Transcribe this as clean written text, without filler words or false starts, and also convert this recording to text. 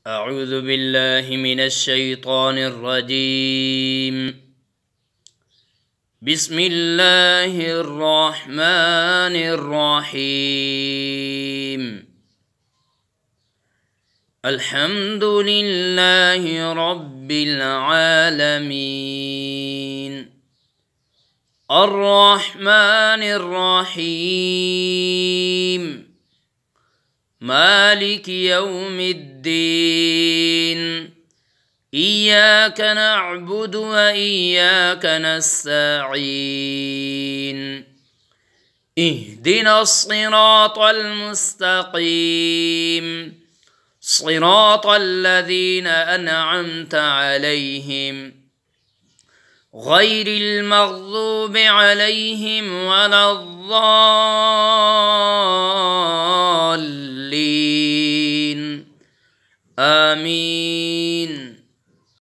أعوذ بالله من الشيطان الرجيم. بسم الله الرحمن الرحيم. الحمد لله رب العالمين، الرحمن الرحيم، مالك يوم الدين، إياك نعبد وإياك نستعين، اهدنا الصراط المستقيم، صراط الذين أنعمت عليهم غير المغضوب عليهم ولا الضالين، آمين.